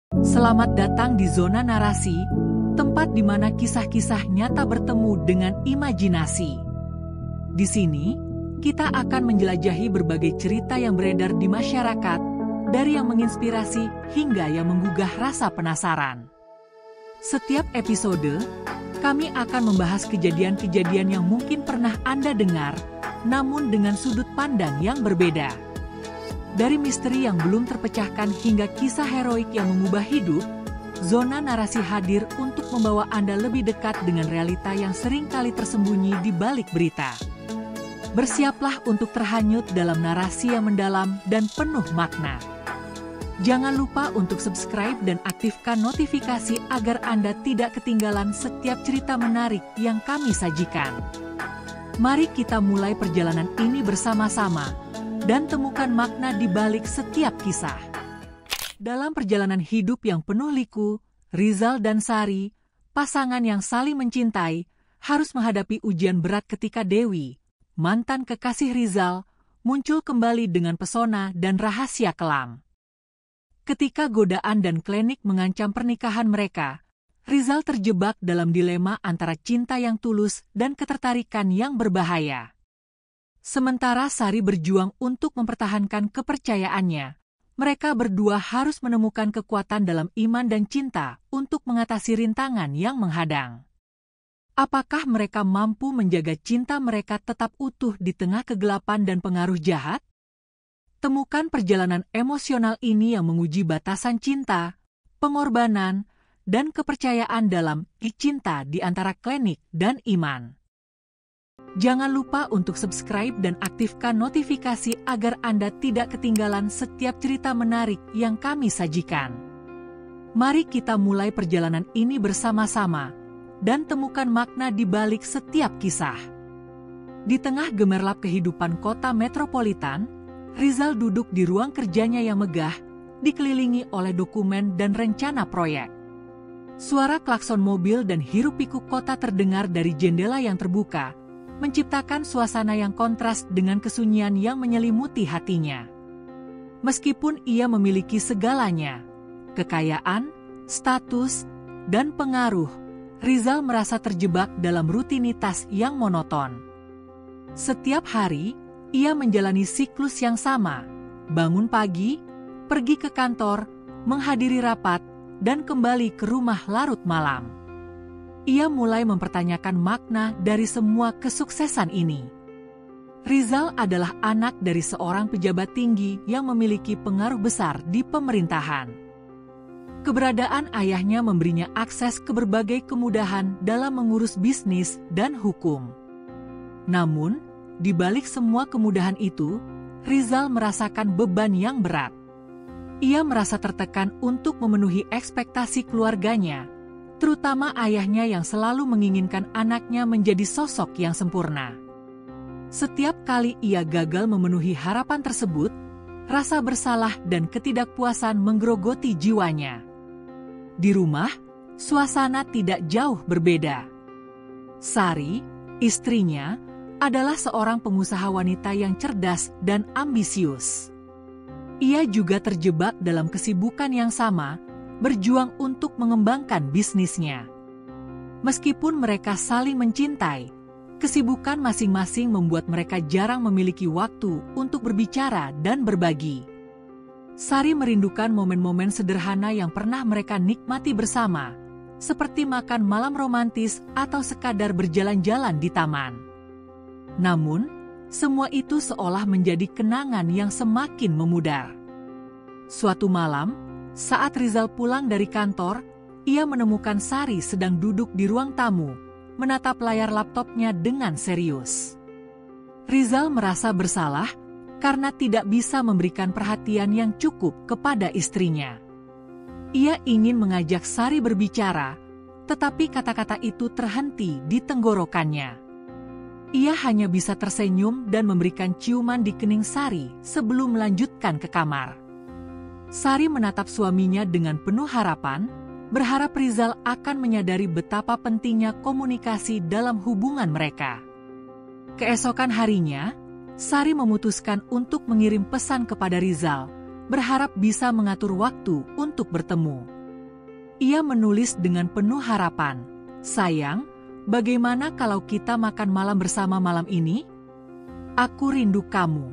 Selamat datang di zona narasi, tempat di mana kisah-kisah nyata bertemu dengan imajinasi. Di sini, kita akan menjelajahi berbagai cerita yang beredar di masyarakat, dari yang menginspirasi hingga yang menggugah rasa penasaran. Setiap episode, kami akan membahas kejadian-kejadian yang mungkin pernah Anda dengar, namun dengan sudut pandang yang berbeda. Dari misteri yang belum terpecahkan hingga kisah heroik yang mengubah hidup, zona narasi hadir untuk membawa Anda lebih dekat dengan realita yang seringkali tersembunyi di balik berita. Bersiaplah untuk terhanyut dalam narasi yang mendalam dan penuh makna. Jangan lupa untuk subscribe dan aktifkan notifikasi agar Anda tidak ketinggalan setiap cerita menarik yang kami sajikan. Mari kita mulai perjalanan ini bersama-sama dan temukan makna di balik setiap kisah. Dalam perjalanan hidup yang penuh liku, Rizal dan Sari, pasangan yang saling mencintai, harus menghadapi ujian berat ketika Dewi, mantan kekasih Rizal, muncul kembali dengan pesona dan rahasia kelam. Ketika godaan dan klinik mengancam pernikahan mereka, Rizal terjebak dalam dilema antara cinta yang tulus dan ketertarikan yang berbahaya. Sementara Sari berjuang untuk mempertahankan kepercayaannya, mereka berdua harus menemukan kekuatan dalam iman dan cinta untuk mengatasi rintangan yang menghadang. Apakah mereka mampu menjaga cinta mereka tetap utuh di tengah kegelapan dan pengaruh jahat? Temukan perjalanan emosional ini yang menguji batasan cinta, pengorbanan, dan kepercayaan dalam cinta di antara klinik dan iman. Jangan lupa untuk subscribe dan aktifkan notifikasi agar Anda tidak ketinggalan setiap cerita menarik yang kami sajikan. Mari kita mulai perjalanan ini bersama-sama dan temukan makna di balik setiap kisah. Di tengah gemerlap kehidupan kota metropolitan, Rizal duduk di ruang kerjanya yang megah, dikelilingi oleh dokumen dan rencana proyek. Suara klakson mobil dan hiruk-pikuk kota terdengar dari jendela yang terbuka, menciptakan suasana yang kontras dengan kesunyian yang menyelimuti hatinya. Meskipun ia memiliki segalanya, kekayaan, status, dan pengaruh, Rizal merasa terjebak dalam rutinitas yang monoton. Setiap hari, ia menjalani siklus yang sama, bangun pagi, pergi ke kantor, menghadiri rapat, dan kembali ke rumah larut malam. Ia mulai mempertanyakan makna dari semua kesuksesan ini. Rizal adalah anak dari seorang pejabat tinggi yang memiliki pengaruh besar di pemerintahan. Keberadaan ayahnya memberinya akses ke berbagai kemudahan dalam mengurus bisnis dan hukum. Namun, di balik semua kemudahan itu, Rizal merasakan beban yang berat. Ia merasa tertekan untuk memenuhi ekspektasi keluarganya, terutama ayahnya yang selalu menginginkan anaknya menjadi sosok yang sempurna. Setiap kali ia gagal memenuhi harapan tersebut, rasa bersalah dan ketidakpuasan menggerogoti jiwanya. Di rumah, suasana tidak jauh berbeda. Sari, istrinya, adalah seorang pengusaha wanita yang cerdas dan ambisius. Ia juga terjebak dalam kesibukan yang sama, berjuang untuk mengembangkan bisnisnya. Meskipun mereka saling mencintai, kesibukan masing-masing membuat mereka jarang memiliki waktu untuk berbicara dan berbagi. Sari merindukan momen-momen sederhana yang pernah mereka nikmati bersama, seperti makan malam romantis atau sekadar berjalan-jalan di taman. Namun, semua itu seolah menjadi kenangan yang semakin memudar. Suatu malam, saat Rizal pulang dari kantor, ia menemukan Sari sedang duduk di ruang tamu, menatap layar laptopnya dengan serius. Rizal merasa bersalah karena tidak bisa memberikan perhatian yang cukup kepada istrinya. Ia ingin mengajak Sari berbicara, tetapi kata-kata itu terhenti di tenggorokannya. Ia hanya bisa tersenyum dan memberikan ciuman di kening Sari sebelum melanjutkan ke kamar. Sari menatap suaminya dengan penuh harapan, berharap Rizal akan menyadari betapa pentingnya komunikasi dalam hubungan mereka. Keesokan harinya, Sari memutuskan untuk mengirim pesan kepada Rizal, berharap bisa mengatur waktu untuk bertemu. Ia menulis dengan penuh harapan, "Sayang, bagaimana kalau kita makan malam bersama malam ini? Aku rindu kamu."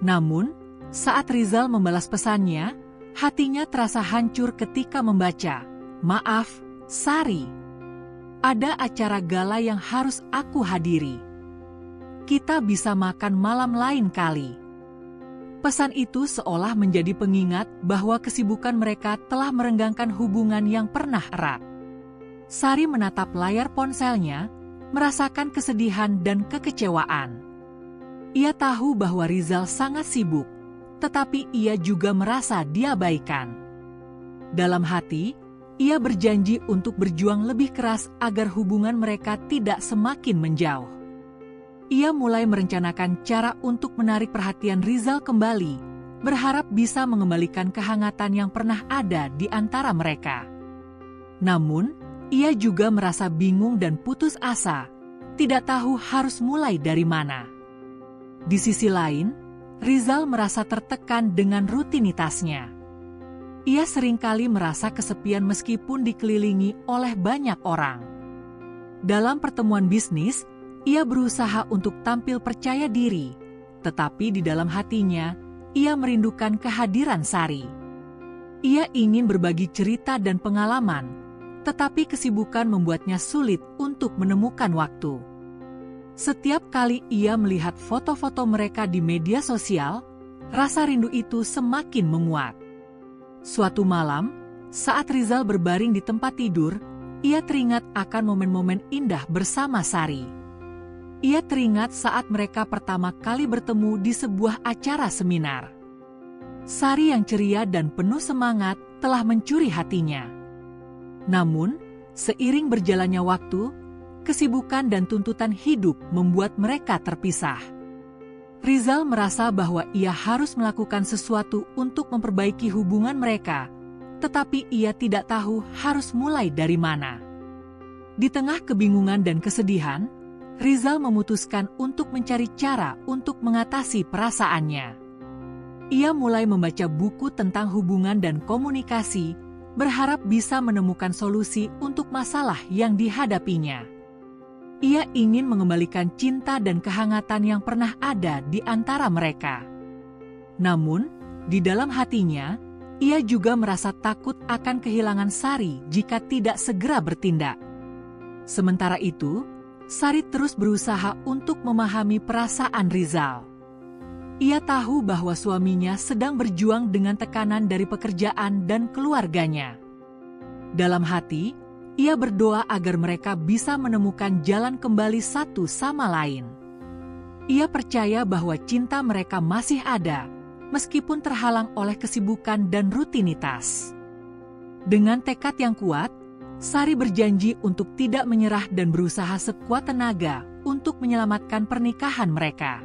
Namun, saat Rizal membalas pesannya, hatinya terasa hancur ketika membaca, "Maaf, Sari. Ada acara gala yang harus aku hadiri. Kita bisa makan malam lain kali." Pesan itu seolah menjadi pengingat bahwa kesibukan mereka telah merenggangkan hubungan yang pernah erat. Sari menatap layar ponselnya, merasakan kesedihan dan kekecewaan. Ia tahu bahwa Rizal sangat sibuk, tetapi ia juga merasa diabaikan. Dalam hati, ia berjanji untuk berjuang lebih keras agar hubungan mereka tidak semakin menjauh. Ia mulai merencanakan cara untuk menarik perhatian Rizal kembali, berharap bisa mengembalikan kehangatan yang pernah ada di antara mereka. Namun, ia juga merasa bingung dan putus asa, tidak tahu harus mulai dari mana. Di sisi lain, Rizal merasa tertekan dengan rutinitasnya. Ia seringkali merasa kesepian meskipun dikelilingi oleh banyak orang. Dalam pertemuan bisnis, ia berusaha untuk tampil percaya diri, tetapi di dalam hatinya, ia merindukan kehadiran Sari. Ia ingin berbagi cerita dan pengalaman, tetapi kesibukan membuatnya sulit untuk menemukan waktu. Setiap kali ia melihat foto-foto mereka di media sosial, rasa rindu itu semakin menguat. Suatu malam, saat Rizal berbaring di tempat tidur, ia teringat akan momen-momen indah bersama Sari. Ia teringat saat mereka pertama kali bertemu di sebuah acara seminar. Sari yang ceria dan penuh semangat telah mencuri hatinya. Namun, seiring berjalannya waktu, kesibukan dan tuntutan hidup membuat mereka terpisah. Rizal merasa bahwa ia harus melakukan sesuatu untuk memperbaiki hubungan mereka, tetapi ia tidak tahu harus mulai dari mana. Di tengah kebingungan dan kesedihan, Rizal memutuskan untuk mencari cara untuk mengatasi perasaannya. Ia mulai membaca buku tentang hubungan dan komunikasi, berharap bisa menemukan solusi untuk masalah yang dihadapinya. Ia ingin mengembalikan cinta dan kehangatan yang pernah ada di antara mereka. Namun, di dalam hatinya, ia juga merasa takut akan kehilangan Sari jika tidak segera bertindak. Sementara itu, Sari terus berusaha untuk memahami perasaan Rizal. Ia tahu bahwa suaminya sedang berjuang dengan tekanan dari pekerjaan dan keluarganya. Dalam hati, ia berdoa agar mereka bisa menemukan jalan kembali satu sama lain. Ia percaya bahwa cinta mereka masih ada, meskipun terhalang oleh kesibukan dan rutinitas. Dengan tekad yang kuat, Sari berjanji untuk tidak menyerah dan berusaha sekuat tenaga untuk menyelamatkan pernikahan mereka.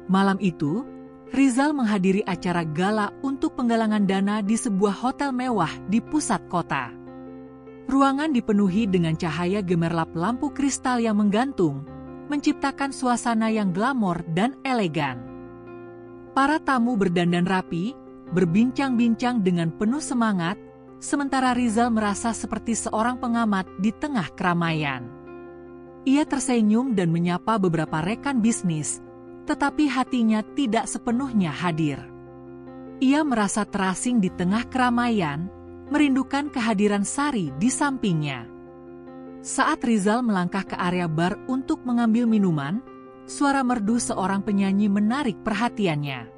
Malam itu, Rizal menghadiri acara gala untuk penggalangan dana di sebuah hotel mewah di pusat kota. Ruangan dipenuhi dengan cahaya gemerlap lampu kristal yang menggantung, menciptakan suasana yang glamor dan elegan. Para tamu berdandan rapi, berbincang-bincang dengan penuh semangat, sementara Rizal merasa seperti seorang pengamat di tengah keramaian. Ia tersenyum dan menyapa beberapa rekan bisnis, tetapi hatinya tidak sepenuhnya hadir. Ia merasa terasing di tengah keramaian, merindukan kehadiran Sari di sampingnya. Saat Rizal melangkah ke area bar untuk mengambil minuman, suara merdu seorang penyanyi menarik perhatiannya.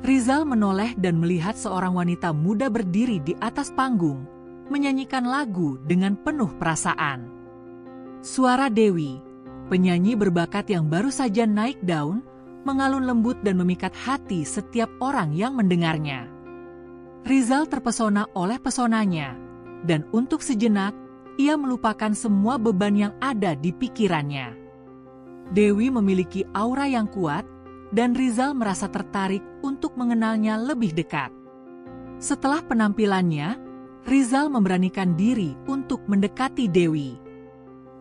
Rizal menoleh dan melihat seorang wanita muda berdiri di atas panggung, menyanyikan lagu dengan penuh perasaan. Suara Dewi, penyanyi berbakat yang baru saja naik daun, mengalun lembut dan memikat hati setiap orang yang mendengarnya. Rizal terpesona oleh pesonanya, dan untuk sejenak, ia melupakan semua beban yang ada di pikirannya. Dewi memiliki aura yang kuat, dan Rizal merasa tertarik untuk mengenalnya lebih dekat. Setelah penampilannya, Rizal memberanikan diri untuk mendekati Dewi.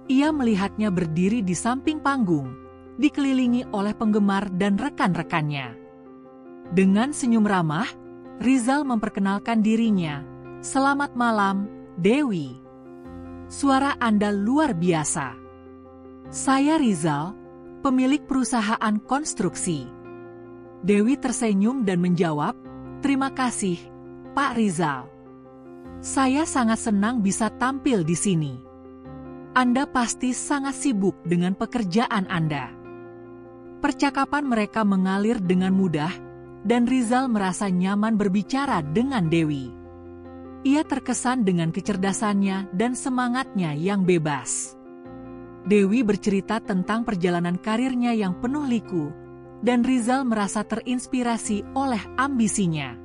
Ia melihatnya berdiri di samping panggung, dikelilingi oleh penggemar dan rekan-rekannya. Dengan senyum ramah, Rizal memperkenalkan dirinya, "Selamat malam, Dewi. Suara Anda luar biasa. Saya Rizal, pemilik perusahaan konstruksi." Dewi tersenyum dan menjawab, "Terima kasih, Pak Rizal. Saya sangat senang bisa tampil di sini. Anda pasti sangat sibuk dengan pekerjaan Anda." Percakapan mereka mengalir dengan mudah, dan Rizal merasa nyaman berbicara dengan Dewi. Ia terkesan dengan kecerdasannya dan semangatnya yang bebas. Dewi bercerita tentang perjalanan karirnya yang penuh liku, dan Rizal merasa terinspirasi oleh ambisinya.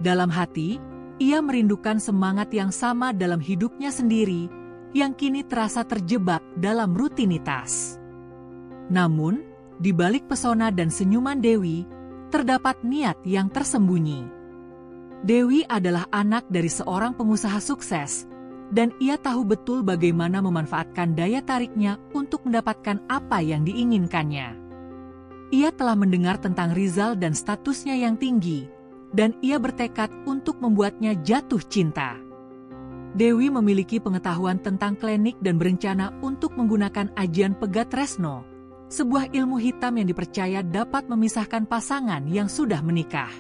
Dalam hati, ia merindukan semangat yang sama dalam hidupnya sendiri, yang kini terasa terjebak dalam rutinitas. Namun, di balik pesona dan senyuman Dewi, terdapat niat yang tersembunyi. Dewi adalah anak dari seorang pengusaha sukses, dan ia tahu betul bagaimana memanfaatkan daya tariknya untuk mendapatkan apa yang diinginkannya. Ia telah mendengar tentang Rizal dan statusnya yang tinggi, dan ia bertekad untuk membuatnya jatuh cinta. Dewi memiliki pengetahuan tentang klinik dan berencana untuk menggunakan ajian Pegatresno, sebuah ilmu hitam yang dipercaya dapat memisahkan pasangan yang sudah menikah.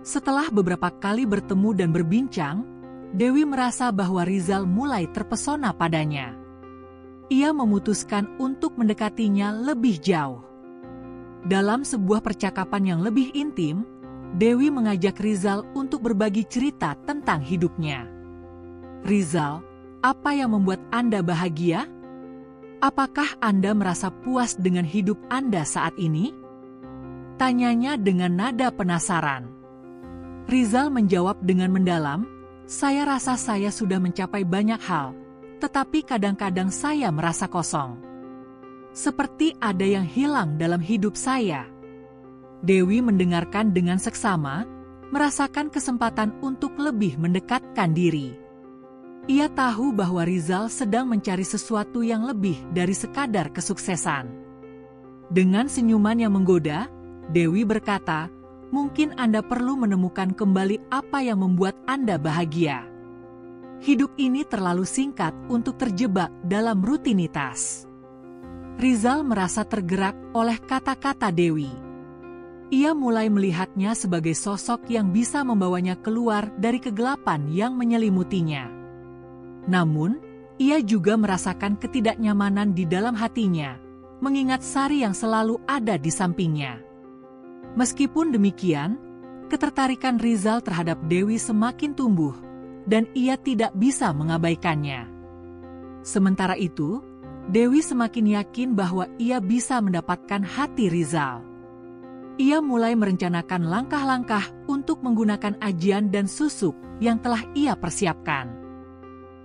Setelah beberapa kali bertemu dan berbincang, Dewi merasa bahwa Rizal mulai terpesona padanya. Ia memutuskan untuk mendekatinya lebih jauh. Dalam sebuah percakapan yang lebih intim, Dewi mengajak Rizal untuk berbagi cerita tentang hidupnya. "Rizal, apa yang membuat Anda bahagia? Apakah Anda merasa puas dengan hidup Anda saat ini?" tanyanya dengan nada penasaran. Rizal menjawab dengan mendalam, "Saya rasa saya sudah mencapai banyak hal, tetapi kadang-kadang saya merasa kosong. Seperti ada yang hilang dalam hidup saya." Dewi mendengarkan dengan seksama, merasakan kesempatan untuk lebih mendekatkan diri. Ia tahu bahwa Rizal sedang mencari sesuatu yang lebih dari sekadar kesuksesan. Dengan senyuman yang menggoda, Dewi berkata, "Mungkin Anda perlu menemukan kembali apa yang membuat Anda bahagia. Hidup ini terlalu singkat untuk terjebak dalam rutinitas." Rizal merasa tergerak oleh kata-kata Dewi. Ia mulai melihatnya sebagai sosok yang bisa membawanya keluar dari kegelapan yang menyelimutinya. Namun, ia juga merasakan ketidaknyamanan di dalam hatinya, mengingat Sari yang selalu ada di sampingnya. Meskipun demikian, ketertarikan Rizal terhadap Dewi semakin tumbuh, dan ia tidak bisa mengabaikannya. Sementara itu, Dewi semakin yakin bahwa ia bisa mendapatkan hati Rizal. Ia mulai merencanakan langkah-langkah untuk menggunakan ajian dan susuk yang telah ia persiapkan.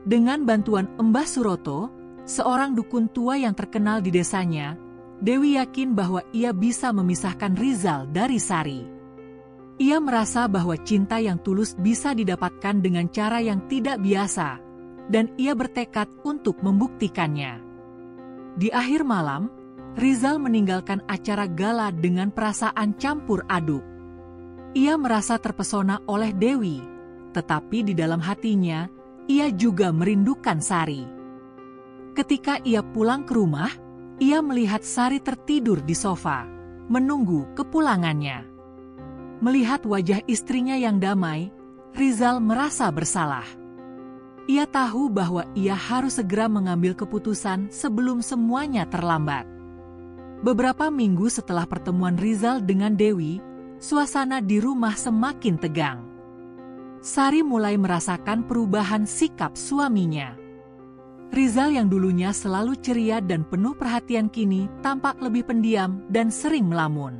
Dengan bantuan Mbah Suroto, seorang dukun tua yang terkenal di desanya, Dewi yakin bahwa ia bisa memisahkan Rizal dari Sari. Ia merasa bahwa cinta yang tulus bisa didapatkan dengan cara yang tidak biasa, dan ia bertekad untuk membuktikannya. Di akhir malam, Rizal meninggalkan acara gala dengan perasaan campur aduk. Ia merasa terpesona oleh Dewi, tetapi di dalam hatinya, ia juga merindukan Sari. Ketika ia pulang ke rumah, ia melihat Sari tertidur di sofa, menunggu kepulangannya. Melihat wajah istrinya yang damai, Rizal merasa bersalah. Ia tahu bahwa ia harus segera mengambil keputusan sebelum semuanya terlambat. Beberapa minggu setelah pertemuan Rizal dengan Dewi, suasana di rumah semakin tegang. Sari mulai merasakan perubahan sikap suaminya. Rizal yang dulunya selalu ceria dan penuh perhatian kini tampak lebih pendiam dan sering melamun.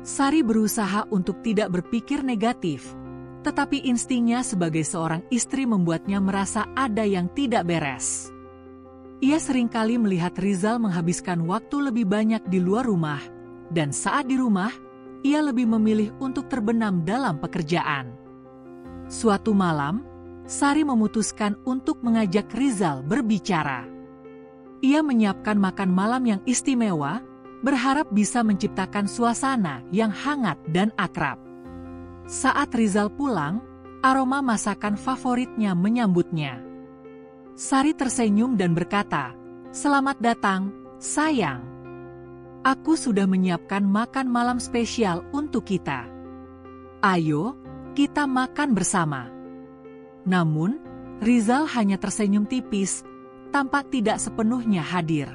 Sari berusaha untuk tidak berpikir negatif, tetapi instingnya sebagai seorang istri membuatnya merasa ada yang tidak beres. Ia seringkali melihat Rizal menghabiskan waktu lebih banyak di luar rumah, dan saat di rumah, ia lebih memilih untuk terbenam dalam pekerjaan. Suatu malam, Sari memutuskan untuk mengajak Rizal berbicara. Ia menyiapkan makan malam yang istimewa, berharap bisa menciptakan suasana yang hangat dan akrab. Saat Rizal pulang, Aroma masakan favoritnya menyambutnya. Sari tersenyum dan berkata, "Selamat datang, sayang. Aku sudah menyiapkan makan malam spesial untuk kita. Ayo, kita makan bersama." Namun, Rizal hanya tersenyum tipis, tampak tidak sepenuhnya hadir.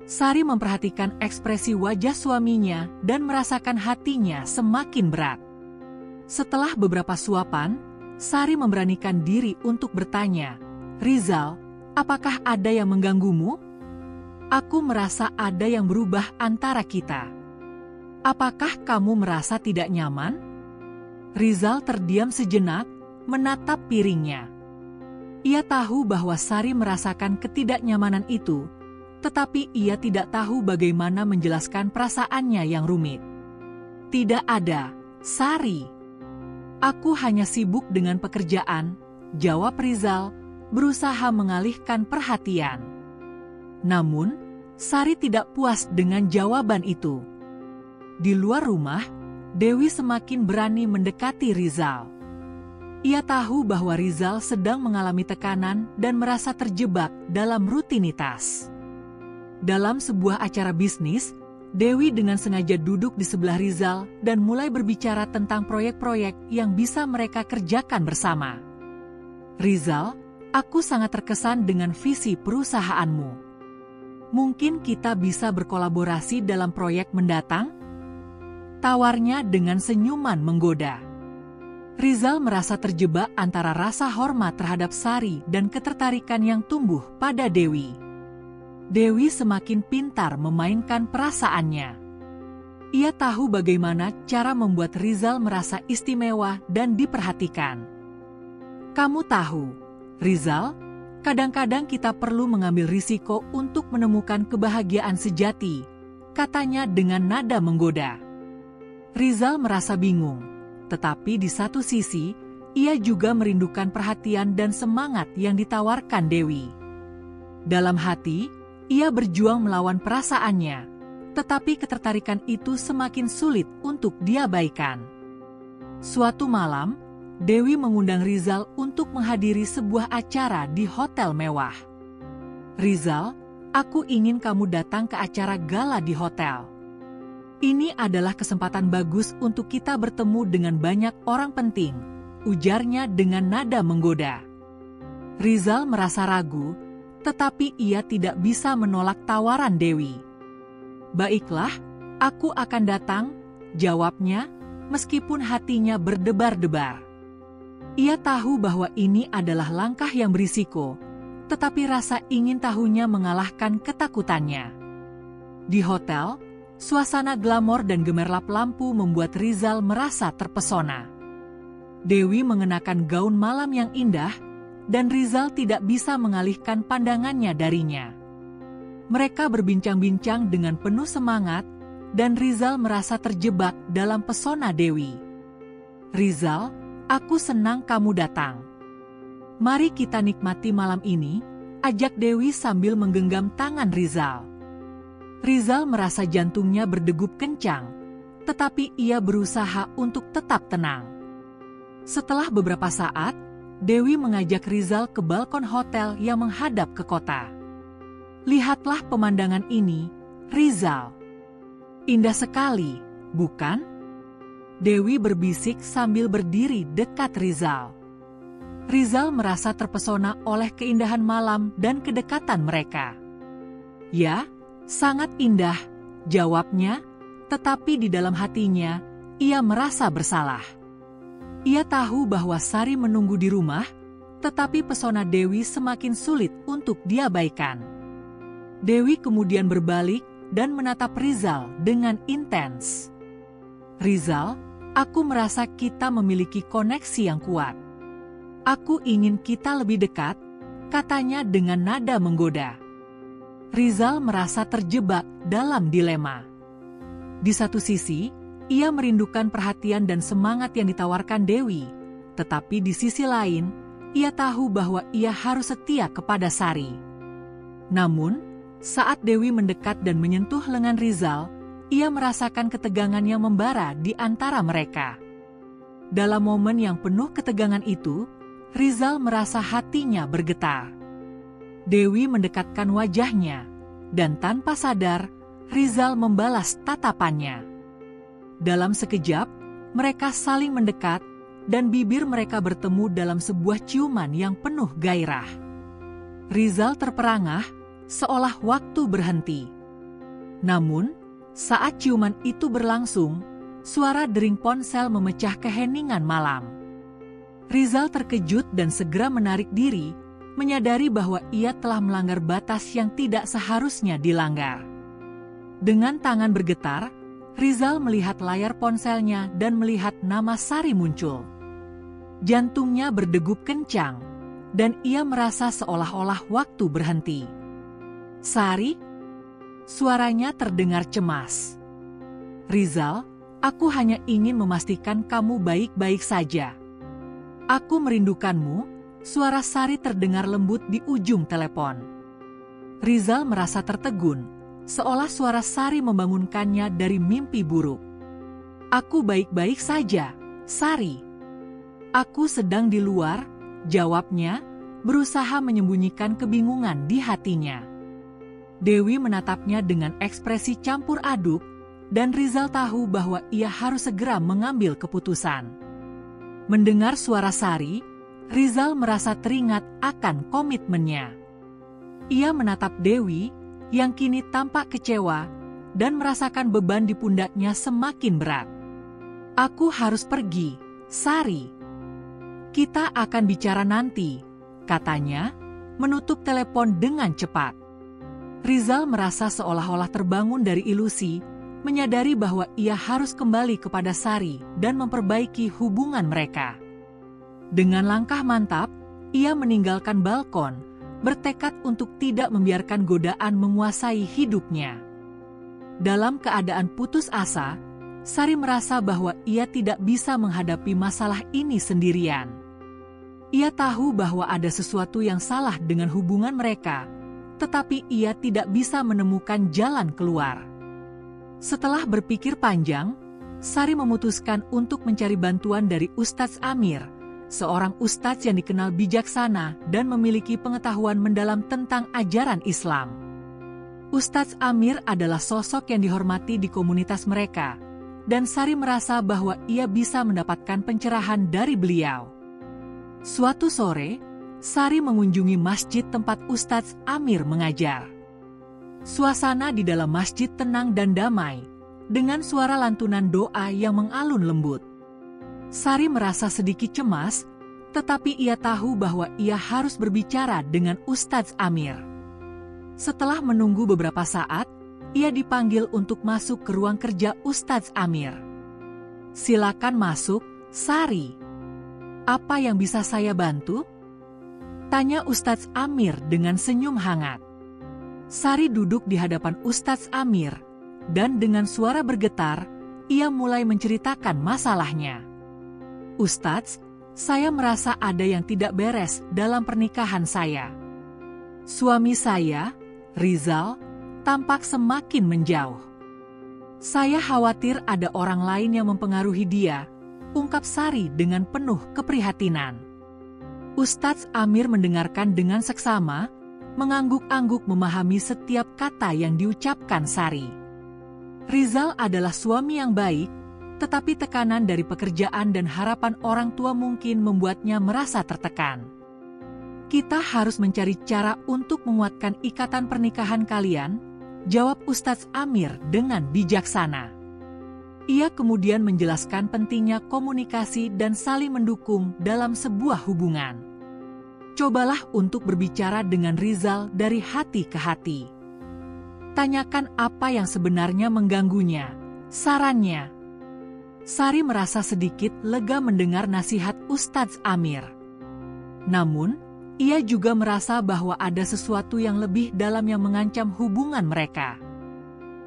Sari memperhatikan ekspresi wajah suaminya dan merasakan hatinya semakin berat. Setelah beberapa suapan, Sari memberanikan diri untuk bertanya, "Rizal, apakah ada yang mengganggumu? Aku merasa ada yang berubah antara kita. Apakah kamu merasa tidak nyaman?" Rizal terdiam sejenak, menatap piringnya. Ia tahu bahwa Sari merasakan ketidaknyamanan itu, tetapi ia tidak tahu bagaimana menjelaskan perasaannya yang rumit. "Tidak ada, Sari. Aku hanya sibuk dengan pekerjaan," jawab Rizal, berusaha mengalihkan perhatian. Namun, Sari tidak puas dengan jawaban itu. Di luar rumah, Dewi semakin berani mendekati Rizal. Ia tahu bahwa Rizal sedang mengalami tekanan dan merasa terjebak dalam rutinitas. Dalam sebuah acara bisnis, Dewi dengan sengaja duduk di sebelah Rizal dan mulai berbicara tentang proyek-proyek yang bisa mereka kerjakan bersama. "Rizal, aku sangat terkesan dengan visi perusahaanmu. Mungkin kita bisa berkolaborasi dalam proyek mendatang?" tawarnya dengan senyuman menggoda. Rizal merasa terjebak antara rasa hormat terhadap Sari dan ketertarikan yang tumbuh pada Dewi. Dewi semakin pintar memainkan perasaannya. Ia tahu bagaimana cara membuat Rizal merasa istimewa dan diperhatikan. "Kamu tahu, Rizal, kadang-kadang kita perlu mengambil risiko untuk menemukan kebahagiaan sejati," katanya dengan nada menggoda. Rizal merasa bingung, tetapi di satu sisi, ia juga merindukan perhatian dan semangat yang ditawarkan Dewi. Dalam hati, ia berjuang melawan perasaannya, tetapi ketertarikan itu semakin sulit untuk diabaikan. Suatu malam, Dewi mengundang Rizal untuk menghadiri sebuah acara di hotel mewah. "Rizal, aku ingin kamu datang ke acara gala di hotel. Ini adalah kesempatan bagus untuk kita bertemu dengan banyak orang penting," ujarnya dengan nada menggoda. Rizal merasa ragu, tetapi ia tidak bisa menolak tawaran Dewi. "Baiklah, aku akan datang," jawabnya, meskipun hatinya berdebar-debar. Ia tahu bahwa ini adalah langkah yang berisiko, tetapi rasa ingin tahunya mengalahkan ketakutannya. Di hotel, suasana glamor dan gemerlap lampu membuat Rizal merasa terpesona. Dewi mengenakan gaun malam yang indah, dan Rizal tidak bisa mengalihkan pandangannya darinya. Mereka berbincang-bincang dengan penuh semangat, dan Rizal merasa terjebak dalam pesona Dewi. "Rizal, aku senang kamu datang. Mari kita nikmati malam ini," ajak Dewi sambil menggenggam tangan Rizal. Rizal merasa jantungnya berdegup kencang, tetapi ia berusaha untuk tetap tenang. Setelah beberapa saat, Dewi mengajak Rizal ke balkon hotel yang menghadap ke kota. "Lihatlah pemandangan ini, Rizal. Indah sekali, bukan?" Dewi berbisik sambil berdiri dekat Rizal. Rizal merasa terpesona oleh keindahan malam dan kedekatan mereka. "Ya, sangat indah," jawabnya, tetapi di dalam hatinya, ia merasa bersalah. Ia tahu bahwa Sari menunggu di rumah, tetapi pesona Dewi semakin sulit untuk diabaikan. Dewi kemudian berbalik dan menatap Rizal dengan intens. "Rizal, aku merasa kita memiliki koneksi yang kuat. Aku ingin kita lebih dekat," katanya dengan nada menggoda. Rizal merasa terjebak dalam dilema. Di satu sisi, ia merindukan perhatian dan semangat yang ditawarkan Dewi, tetapi di sisi lain, ia tahu bahwa ia harus setia kepada Sari. Namun, saat Dewi mendekat dan menyentuh lengan Rizal, ia merasakan ketegangan yang membara di antara mereka. Dalam momen yang penuh ketegangan itu, Rizal merasa hatinya bergetar. Dewi mendekatkan wajahnya, dan tanpa sadar, Rizal membalas tatapannya. Dalam sekejap, mereka saling mendekat, dan bibir mereka bertemu dalam sebuah ciuman yang penuh gairah. Rizal terperangah, seolah waktu berhenti. Namun, saat ciuman itu berlangsung, suara dering ponsel memecah keheningan malam. Rizal terkejut dan segera menarik diri, menyadari bahwa ia telah melanggar batas yang tidak seharusnya dilanggar. Dengan tangan bergetar, Rizal melihat layar ponselnya dan melihat nama Sari muncul. Jantungnya berdegup kencang, dan ia merasa seolah-olah waktu berhenti. "Sari?" Suaranya terdengar cemas. "Rizal, aku hanya ingin memastikan kamu baik-baik saja. Aku merindukanmu," suara Sari terdengar lembut di ujung telepon. Rizal merasa tertegun, seolah suara Sari membangunkannya dari mimpi buruk. "Aku baik-baik saja, Sari." "Aku sedang di luar," jawabnya, berusaha menyembunyikan kebingungan di hatinya. Dewi menatapnya dengan ekspresi campur aduk, dan Rizal tahu bahwa ia harus segera mengambil keputusan. Mendengar suara Sari, Rizal merasa teringat akan komitmennya. Ia menatap Dewi, yang kini tampak kecewa, dan merasakan beban di pundaknya semakin berat. "Aku harus pergi, Sari. Kita akan bicara nanti," katanya, menutup telepon dengan cepat. Rizal merasa seolah-olah terbangun dari ilusi, menyadari bahwa ia harus kembali kepada Sari dan memperbaiki hubungan mereka. Dengan langkah mantap, ia meninggalkan balkon, bertekad untuk tidak membiarkan godaan menguasai hidupnya. Dalam keadaan putus asa, Sari merasa bahwa ia tidak bisa menghadapi masalah ini sendirian. Ia tahu bahwa ada sesuatu yang salah dengan hubungan mereka, tetapi ia tidak bisa menemukan jalan keluar. Setelah berpikir panjang, Sari memutuskan untuk mencari bantuan dari Ustadz Amir, seorang ustadz yang dikenal bijaksana dan memiliki pengetahuan mendalam tentang ajaran Islam. Ustadz Amir adalah sosok yang dihormati di komunitas mereka, dan Sari merasa bahwa ia bisa mendapatkan pencerahan dari beliau. Suatu sore, Sari mengunjungi masjid tempat Ustadz Amir mengajar. Suasana di dalam masjid tenang dan damai, dengan suara lantunan doa yang mengalun lembut. Sari merasa sedikit cemas, tetapi ia tahu bahwa ia harus berbicara dengan Ustadz Amir. Setelah menunggu beberapa saat, ia dipanggil untuk masuk ke ruang kerja Ustadz Amir. "Silakan masuk, Sari. Apa yang bisa saya bantu?" tanya Ustadz Amir dengan senyum hangat. Sari duduk di hadapan Ustadz Amir, dan dengan suara bergetar, ia mulai menceritakan masalahnya. "Ustadz, saya merasa ada yang tidak beres dalam pernikahan saya. Suami saya, Rizal, tampak semakin menjauh. Saya khawatir ada orang lain yang mempengaruhi dia," ungkap Sari dengan penuh keprihatinan. Ustadz Amir mendengarkan dengan seksama, mengangguk-angguk memahami setiap kata yang diucapkan Sari. Rizal adalah suami yang baik, tetapi tekanan dari pekerjaan dan harapan orang tua mungkin membuatnya merasa tertekan. "Kita harus mencari cara untuk menguatkan ikatan pernikahan kalian," jawab Ustadz Amir dengan bijaksana. Ia kemudian menjelaskan pentingnya komunikasi dan saling mendukung dalam sebuah hubungan. "Cobalah untuk berbicara dengan Rizal dari hati ke hati. Tanyakan apa yang sebenarnya mengganggunya," sarannya. Sari merasa sedikit lega mendengar nasihat Ustadz Amir. Namun, ia juga merasa bahwa ada sesuatu yang lebih dalam yang mengancam hubungan mereka.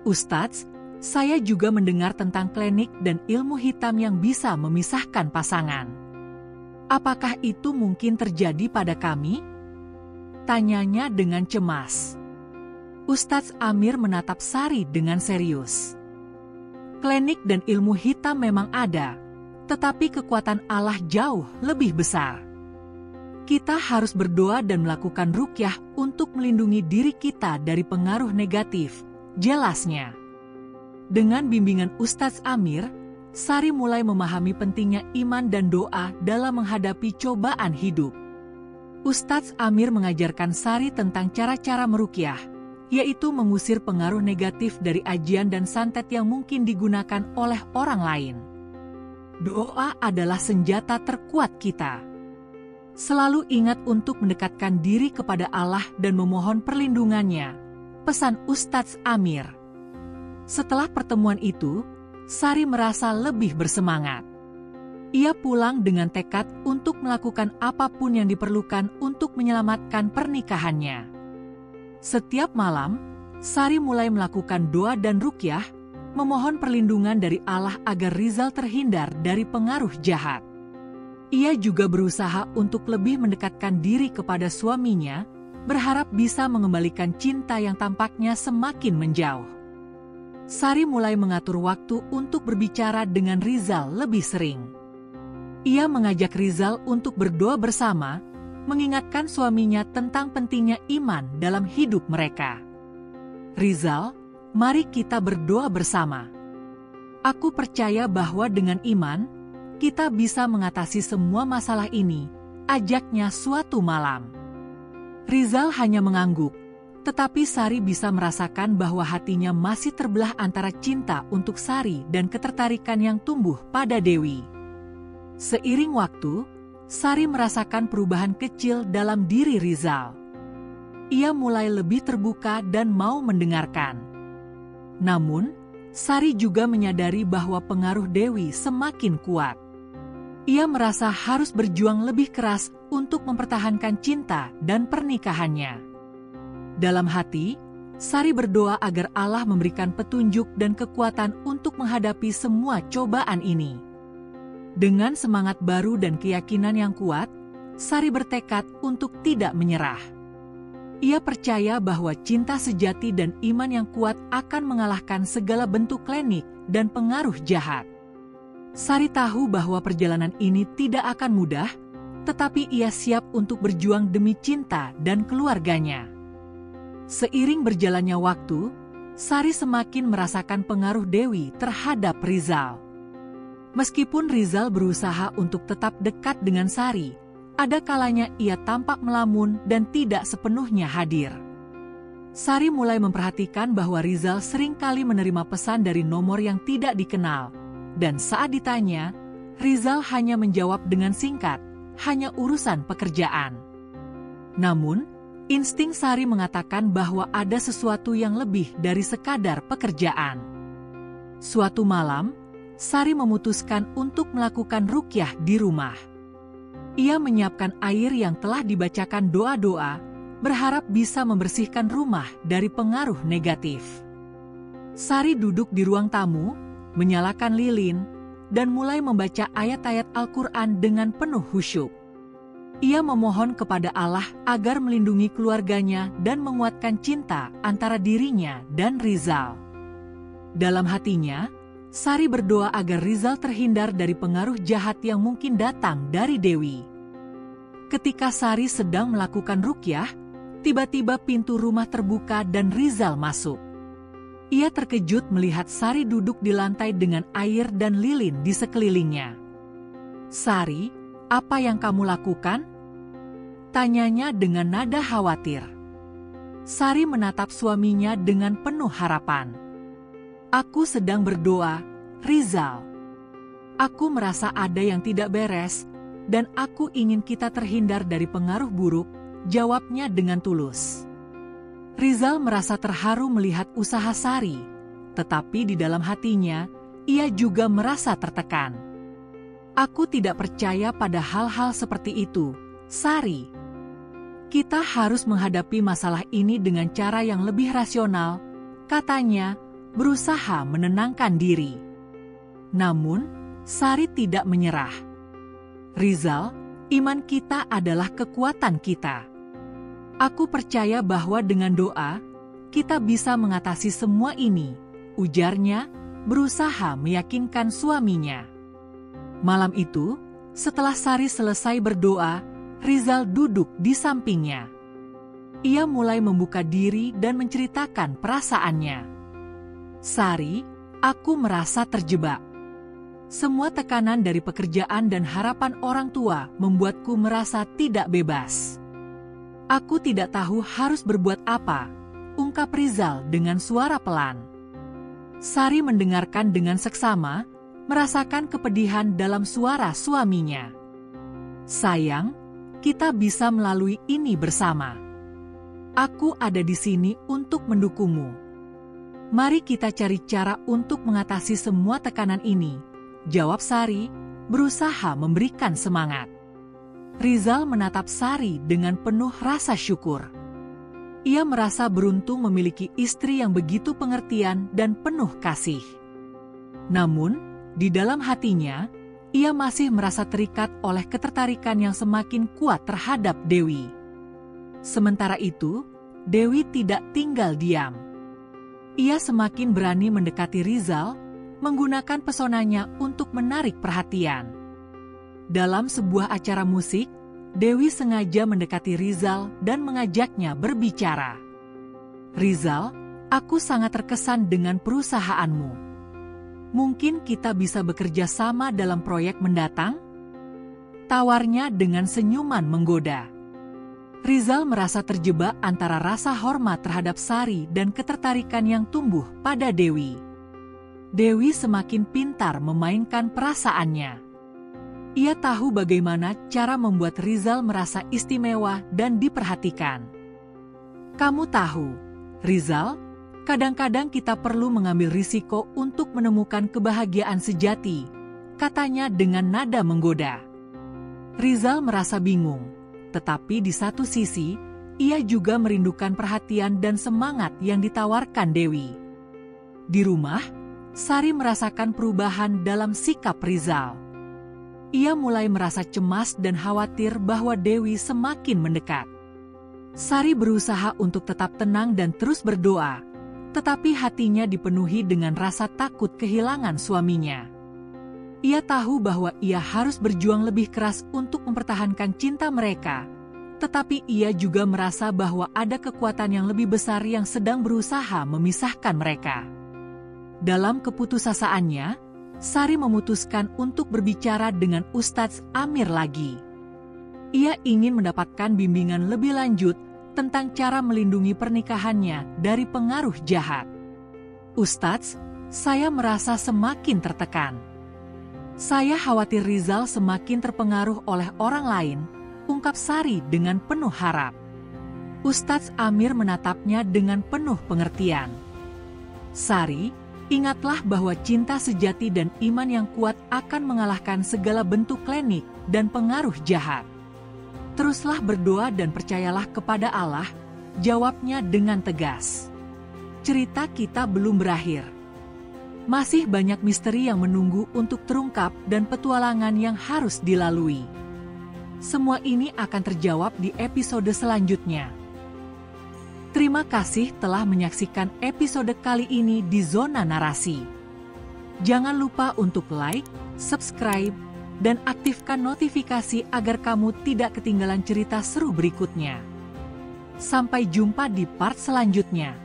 "Ustadz, saya juga mendengar tentang klinik dan ilmu hitam yang bisa memisahkan pasangan. Apakah itu mungkin terjadi pada kami?" tanyanya dengan cemas. Ustadz Amir menatap Sari dengan serius. "Klinik dan ilmu hitam memang ada, tetapi kekuatan Allah jauh lebih besar. Kita harus berdoa dan melakukan ruqyah untuk melindungi diri kita dari pengaruh negatif, jelasnya. Dengan bimbingan Ustadz Amir, Sari mulai memahami pentingnya iman dan doa dalam menghadapi cobaan hidup. Ustadz Amir mengajarkan Sari tentang cara-cara meruqyah, yaitu mengusir pengaruh negatif dari ajian dan santet yang mungkin digunakan oleh orang lain. Doa adalah senjata terkuat kita. Selalu ingat untuk mendekatkan diri kepada Allah dan memohon perlindungannya, pesan Ustadz Amir. Setelah pertemuan itu, Sari merasa lebih bersemangat. Ia pulang dengan tekad untuk melakukan apapun yang diperlukan untuk menyelamatkan pernikahannya. Setiap malam, Sari mulai melakukan doa dan ruqyah, memohon perlindungan dari Allah agar Rizal terhindar dari pengaruh jahat. Ia juga berusaha untuk lebih mendekatkan diri kepada suaminya, berharap bisa mengembalikan cinta yang tampaknya semakin menjauh. Sari mulai mengatur waktu untuk berbicara dengan Rizal lebih sering. Ia mengajak Rizal untuk berdoa bersama, mengingatkan suaminya tentang pentingnya iman dalam hidup mereka. Rizal, mari kita berdoa bersama. Aku percaya bahwa dengan iman, kita bisa mengatasi semua masalah ini, ajaknya suatu malam. Rizal hanya mengangguk, tetapi Sari bisa merasakan bahwa hatinya masih terbelah antara cinta untuk Sari dan ketertarikan yang tumbuh pada Dewi. Seiring waktu, Sari merasakan perubahan kecil dalam diri Rizal. Ia mulai lebih terbuka dan mau mendengarkan. Namun, Sari juga menyadari bahwa pengaruh Dewi semakin kuat. Ia merasa harus berjuang lebih keras untuk mempertahankan cinta dan pernikahannya. Dalam hati, Sari berdoa agar Allah memberikan petunjuk dan kekuatan untuk menghadapi semua cobaan ini. Dengan semangat baru dan keyakinan yang kuat, Sari bertekad untuk tidak menyerah. Ia percaya bahwa cinta sejati dan iman yang kuat akan mengalahkan segala bentuk klinik dan pengaruh jahat. Sari tahu bahwa perjalanan ini tidak akan mudah, tetapi ia siap untuk berjuang demi cinta dan keluarganya. Seiring berjalannya waktu, Sari semakin merasakan pengaruh Dewi terhadap Rizal. Meskipun Rizal berusaha untuk tetap dekat dengan Sari, ada kalanya ia tampak melamun dan tidak sepenuhnya hadir. Sari mulai memperhatikan bahwa Rizal seringkali menerima pesan dari nomor yang tidak dikenal, dan saat ditanya, Rizal hanya menjawab dengan singkat, hanya urusan pekerjaan. Namun, insting Sari mengatakan bahwa ada sesuatu yang lebih dari sekadar pekerjaan. Suatu malam, Sari memutuskan untuk melakukan ruqyah di rumah. Ia menyiapkan air yang telah dibacakan doa-doa, berharap bisa membersihkan rumah dari pengaruh negatif. Sari duduk di ruang tamu, menyalakan lilin, dan mulai membaca ayat-ayat Al-Quran dengan penuh khusyuk. Ia memohon kepada Allah agar melindungi keluarganya dan menguatkan cinta antara dirinya dan Rizal. Dalam hatinya, Sari berdoa agar Rizal terhindar dari pengaruh jahat yang mungkin datang dari Dewi. Ketika Sari sedang melakukan ruqyah, tiba-tiba pintu rumah terbuka dan Rizal masuk. Ia terkejut melihat Sari duduk di lantai dengan air dan lilin di sekelilingnya. "Sari, apa yang kamu lakukan?" tanyanya dengan nada khawatir. Sari menatap suaminya dengan penuh harapan. "Aku sedang berdoa, Rizal. Aku merasa ada yang tidak beres, dan aku ingin kita terhindar dari pengaruh buruk," jawabnya dengan tulus. Rizal merasa terharu melihat usaha Sari, tetapi di dalam hatinya, ia juga merasa tertekan. "Aku tidak percaya pada hal-hal seperti itu, Sari. Kita harus menghadapi masalah ini dengan cara yang lebih rasional," katanya, berusaha menenangkan diri. Namun, Sari tidak menyerah. "Rizal, iman kita adalah kekuatan kita. Aku percaya bahwa dengan doa, kita bisa mengatasi semua ini," ujarnya, berusaha meyakinkan suaminya. Malam itu, setelah Sari selesai berdoa, Rizal duduk di sampingnya. Ia mulai membuka diri dan menceritakan perasaannya. Sari, aku merasa terjebak. Semua tekanan dari pekerjaan dan harapan orang tua membuatku merasa tidak bebas. Aku tidak tahu harus berbuat apa, ungkap Rizal dengan suara pelan. Sari mendengarkan dengan seksama, merasakan kepedihan dalam suara suaminya. Sayang, kita bisa melalui ini bersama. Aku ada di sini untuk mendukungmu. Mari kita cari cara untuk mengatasi semua tekanan ini, jawab Sari, berusaha memberikan semangat. Rizal menatap Sari dengan penuh rasa syukur. Ia merasa beruntung memiliki istri yang begitu pengertian dan penuh kasih. Namun, di dalam hatinya, ia masih merasa terikat oleh ketertarikan yang semakin kuat terhadap Dewi. Sementara itu, Dewi tidak tinggal diam. Ia semakin berani mendekati Rizal, menggunakan pesonanya untuk menarik perhatian. Dalam sebuah acara musik, Dewi sengaja mendekati Rizal dan mengajaknya berbicara. Rizal, aku sangat terkesan dengan perusahaanmu. Mungkin kita bisa bekerja sama dalam proyek mendatang? Tawarnya dengan senyuman menggoda. Rizal merasa terjebak antara rasa hormat terhadap Sari dan ketertarikan yang tumbuh pada Dewi. Dewi semakin pintar memainkan perasaannya. Ia tahu bagaimana cara membuat Rizal merasa istimewa dan diperhatikan. Kamu tahu, Rizal, kadang-kadang kita perlu mengambil risiko untuk menemukan kebahagiaan sejati, katanya dengan nada menggoda. Rizal merasa bingung, tetapi di satu sisi, ia juga merindukan perhatian dan semangat yang ditawarkan Dewi. Di rumah, Sari merasakan perubahan dalam sikap Rizal. Ia mulai merasa cemas dan khawatir bahwa Dewi semakin mendekat. Sari berusaha untuk tetap tenang dan terus berdoa, tetapi hatinya dipenuhi dengan rasa takut kehilangan suaminya. Ia tahu bahwa ia harus berjuang lebih keras untuk mempertahankan cinta mereka, tetapi ia juga merasa bahwa ada kekuatan yang lebih besar yang sedang berusaha memisahkan mereka. Dalam keputusasaannya, Sari memutuskan untuk berbicara dengan Ustadz Amir lagi. Ia ingin mendapatkan bimbingan lebih lanjut tentang cara melindungi pernikahannya dari pengaruh jahat. Ustadz, saya merasa semakin tertekan. Saya khawatir Rizal semakin terpengaruh oleh orang lain, ungkap Sari dengan penuh harap. Ustadz Amir menatapnya dengan penuh pengertian. Sari, ingatlah bahwa cinta sejati dan iman yang kuat akan mengalahkan segala bentuk klinik dan pengaruh jahat. Teruslah berdoa dan percayalah kepada Allah, jawabnya dengan tegas. Cerita kita belum berakhir. Masih banyak misteri yang menunggu untuk terungkap dan petualangan yang harus dilalui. Semua ini akan terjawab di episode selanjutnya. Terima kasih telah menyaksikan episode kali ini di Zona Narasi. Jangan lupa untuk like, subscribe, dan aktifkan notifikasi agar kamu tidak ketinggalan cerita seru berikutnya. Sampai jumpa di part selanjutnya.